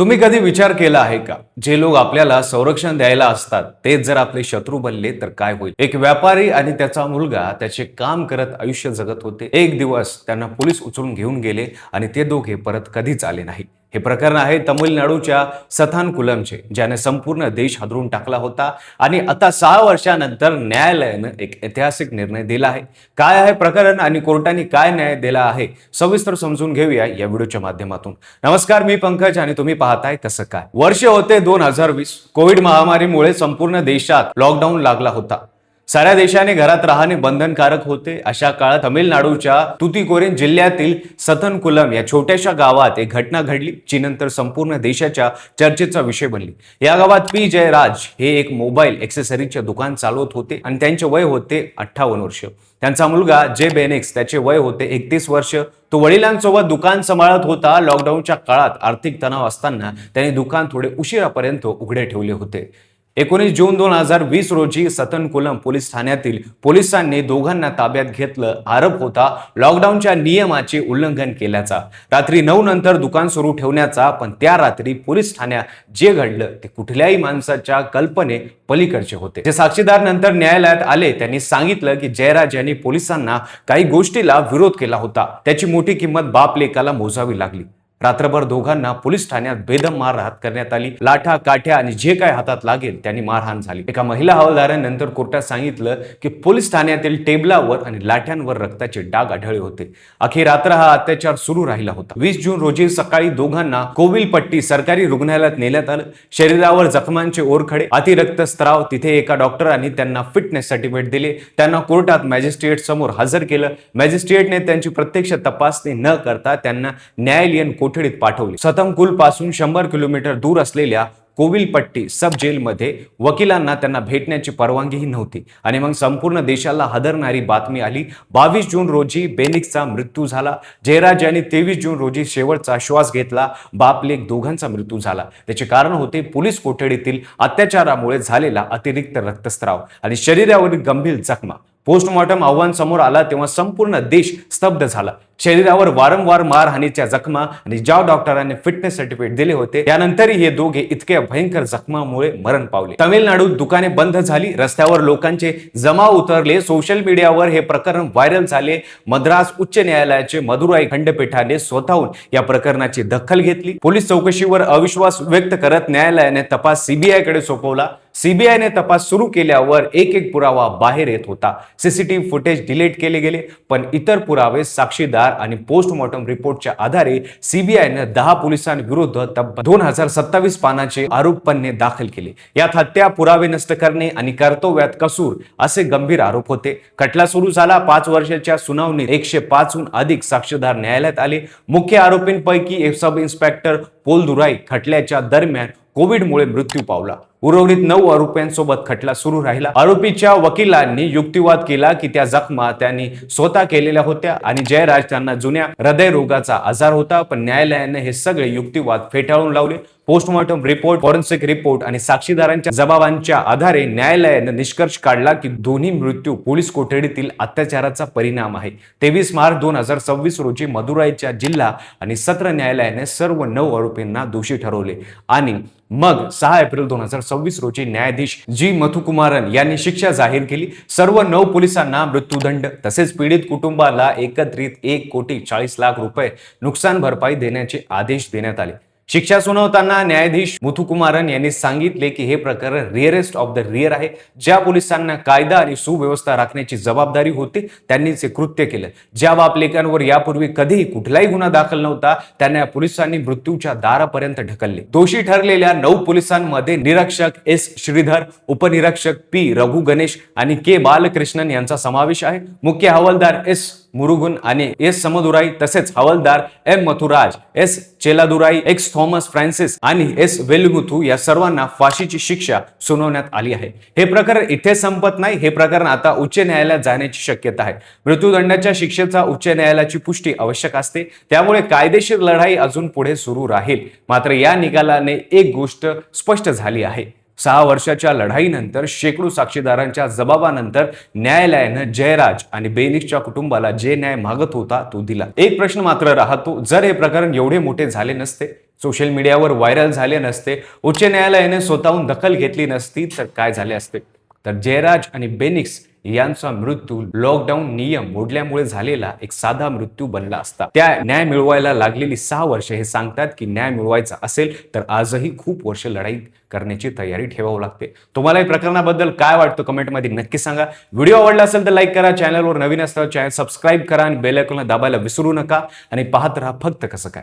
तुम्ही कधी विचार केला आहे का, जे लोक आपल्याला संरक्षण द्यायला असतात तेच जर आपले शत्रू बनले तर काय होईल? एक व्यापारी आणि त्याचा मुलगा त्याचे काम करत आयुष्य जगत होते. एक दिवस त्यांना पोलीस उचलून घेऊन गेले आणि ते दोघे परत कधीच आले नाही. हे प्रकरण आहे तमिळनाडूच्या सथानकुलमचे, ज्याने संपूर्ण देश हादरून टाकला होता. आणि आता 6 वर्षानंतर न्यायालयानं एक ऐतिहासिक निर्णय दिला आहे. काय आहे प्रकरण आणि कोर्टाने काय न्याय दिला आहे, सविस्तर समजून घेऊया या व्हिडिओच्या माध्यमातून. नमस्कार, मी पंकज आणि तुम्ही पाहताय कसं काय. वर्ष होते 2020. कोविड महामारीमुळे संपूर्ण देशात लॉकडाऊन लागला होता. साऱ्या देशाने घरात राहणे बंधनकारक होते. अशा काळात तमिळनाडूच्या तुतीकोरीन जिल्ह्यातील सथनकुलम या छोट्याशा गावात एक घटना घडली, जी नंतर संपूर्ण देशाच्या चर्चेचा विषय बनली. या गावात पी जयराज हे एक मोबाईल एक्सेसरीचे दुकान चालवत होते आणि त्यांचे वय होते 58 वर्ष. त्यांचा मुलगा जे बेनिक्स, त्याचे वय होते 31 वर्ष. तो वडिलांसोबत दुकान सांभाळत होता. लॉकडाऊनच्या काळात आर्थिक तणाव असताना त्यांनी दुकान थोडे उशिरापर्यंत उघडे ठेवले होते. 19 जून 2020 रोजी सथनकुलम पोलीस ठाण्यातील पोलिसांनी दोघांना ताब्यात घेतलं. आरोप होता लॉकडाऊनच्या नियमाचे उल्लंघन केल्याचा, रात्री 9 नंतर दुकान सुरू ठेवण्याचा. पण त्या रात्री पोलीस ठाण्यात जे घडलं ते कुठल्याही माणसाच्या कल्पने पलीकडचे होते. जे साक्षीदार नंतर न्यायालयात आले त्यांनी सांगितलं की जयराज यांनी पोलिसांना काही गोष्टीला विरोध केला होता. त्याची मोठी किंमत बाप लेकाला मोजावी लागली. रात्रभर दोघांना पोलीस ठाण्यात बेदम मारहाण करण्यात आली. लाठा, काठ्या आणि जे काय हातात लागेल त्यांनी मारहाण झाली. एका महिला हवालदाराने नंतर कोर्टात सांगितलं की पोलीस ठाण्यातील टेबलावर आणि लाठ्यांवर रक्ताचे डाग आढळले होते. अखेर रात्र हा अत्याचार सुरू राहिला होता. 20 जून रोजी सकाळी दोघांना कोविलपट्टी सरकारी रुग्णालयात नेण्यात आलं. शरीरावर जखमांचे ओरखडे, अतिरक्तस्राव. तिथे एका डॉक्टरांनी त्यांना फिटनेस सर्टिफिकेट दिले. त्यांना कोर्टात मॅजिस्ट्रेट समोर हजर केलं. मॅजिस्ट्रेटने त्यांची प्रत्यक्ष तपासणी न करता त्यांना न्यायालयीन कोठडीत पाठवले. सथनकुल पासून 100 किलोमीटर दूर असलेल्या कोविलपट्टी सब जेलमध्ये वकिलांना त्यांना भेटण्याची परवानगीही नव्हती. आणि मग संपूर्ण देशाला हादरणारी बातमी आली. 22 जून रोजी बेनिक्सचा मृत्यू झाला. जयराज यांनी 23 जून रोजी शेवटचा श्वास घेतला. बाप लेक दोघांचा मृत्यू झाला. त्याचे कारण होते पोलीस कोठडीतील अत्याचारामुळे झालेला अतिरिक्त रक्तस्राव आणि शरीरावरील गंभीर जखमा. पोस्टमॉर्टम अहवाल समोर आला तेव्हा संपूर्ण देश स्तब्ध झाला. शरीरावर वारंवार मारहाणीच्या जखमा आणि ज्या डॉक्टरांनी फिटनेस सर्टिफिकेट दिले होते त्यानंतरही हे दोघे इतक्या भयंकर जखमामुळे मरण पावले. तमिळनाडूत दुकाने बंद झाली. रस्त्यावर लोकांचे जमाव उतरले. सोशल मीडियावर हे प्रकरण व्हायरल झाले. मद्रास उच्च न्यायालयाचे मदुराई खंडपीठाने स्वतःहून या प्रकरणाची दखल घेतली. पोलीस चौकशीवर अविश्वास व्यक्त करत न्यायालयाने तपास सीबीआय कडे सोपवला. सीबीआयने तपास सुरू केल्यावर एक एक पुरावा बाहेर येत होता. सीसीटीव्ही फुटेज डिलीट केले गेले, पण इतर पुरावे, साक्षीदार आणि पोस्टमॉर्टम रिपोर्टच्या आधारे सीबीआयने 10 पोलिसांविरुद्ध तब्बल 2027 पानाचे आरोपपन्ने दाखल केले. यात हत्या, पुरावे नष्ट करणे आणि कर्तव्यात कसूर असे गंभीर आरोप होते. खटला सुरू झाला. 5 वर्षाच्या सुनावणीत 105 हून अधिक साक्षीदार न्यायालयात आले. मुख्य आरोपींपैकी एक सब इन्स्पेक्टर पोलदुराई खटल्याच्या दरम्यान कोविडमुळे मृत्यू पावला. उर्वरित 9 आरोपींसोबत खटला सुरू राहिला. आरोपीच्या वकिलांनी युक्तिवाद केला की त्या जखमा त्यांनी स्वतः केलेल्या होत्या आणि जयराज त्यांना जुन्या हृदयरोगाचा आजार होता. पण न्यायालयाने हे सगळे युक्तिवाद फेटाळून लावले. पोस्टमॉर्टम रिपोर्ट, फॉरेन्सिक रिपोर्ट आणि साक्षीदारांच्या जबाबांच्या आधारे न्यायालयाने निष्कर्ष काढला की दोन्ही मृत्यू पोलीस कोठडीतील अत्याचाराचा परिणाम आहे. 23 मार्च 2026 रोजी मदुराईच्या जिल्हा आणि सत्र न्यायालयाने सर्व 9 आरोपींना दोषी ठरवले आणि मग 6 एप्रिल 2026 रोजी न्यायाधीश जी मथुकुमारन यांनी शिक्षा जाहीर केली. सर्व 9 पोलिसांना मृत्यूदंड तसेच पीडित कुटुंबाला एकत्रित 1,40,00,000 रुपये नुकसान भरपाई देण्याचे आदेश देण्यात आले. शिक्षा सुनावताना न्यायाधीश मुथुकुमारन यांनी सांगितले की हे प्रकरण रिअरेस्ट ऑफ द रिअर आहे. ज्या पोलिसांना कायदा आणि सुव्यवस्था राखण्याची जबाबदारी होती त्यांनीच हे कृत्य केलं. ज्या बापलेकांवर यापूर्वी कधीही कुठलाही गुन्हा दाखल नव्हता त्यांना पोलिसांनी मृत्यूच्या दारापर्यंत ढकलले. दोषी ठरलेल्या 9 पोलिसांमध्ये निरीक्षक एस श्रीधर, उपनिरीक्षक पी रघु गणेश आणि के बालकृष्णन यांचा समावेश आहे. मुख्य हवालदार एस मुरुगन आणि एस समदुराई तसेच हवालदार M Mathuraj, S Cheladurai, X Thomas Francis आणि एस वेलमुथू या सर्वांना फाशीची शिक्षा सुनावण्यात आली आहे. हे प्रकरण इथे संपत नाही. हे प्रकरण आता उच्च न्यायालयात जाण्याची शक्यता आहे. मृत्यूदंडाच्या शिक्षेचा उच्च न्यायालयाची पुष्टी आवश्यक असते. त्यामुळे कायदेशीर लढाई अजून पुढे सुरू राहील. मात्र या निकालाने एक गोष्ट स्पष्ट झाली आहे. 6 वर्षाच्या लढाईनंतर, शेकडो साक्षीदारांच्या जबाबानंतर न्यायालयानं जयराज आणि बेनिक्सच्या कुटुंबाला जे न्याय मागत होता तो दिला. एक प्रश्न मात्र राहतो, जर हे प्रकरण एवढे मोठे झाले नसते, सोशल मीडियावर व्हायरल झाले नसते, उच्च न्यायालयाने स्वतःहून दखल घेतली नसती तर काय झाले असते? तर जयराज आणि बेनिक्स यांचा मृत्यू लॉकडाऊन नियम मोडल्यामुळे झालेला एक साधा मृत्यू बनला असता. त्या न्याय मिळवायला लागलेली 6 वर्ष हे सांगतात की न्याय मिळवायचा असेल तर आजही खूप वर्ष लढाई करण्याची तयारी ठेवावी लागते. तुम्हाला या प्रकरणाबद्दल काय वाटतं कमेंटमध्ये नक्की सांगा. व्हिडिओ आवडला असेल तर लाईक करा, चॅनलवर नवीन असल्यास चॅनल सबस्क्राईब करा आणि बेल आयकॉनला दाबायला विसरू नका आणि पाहत राहा फक्त कसं काय.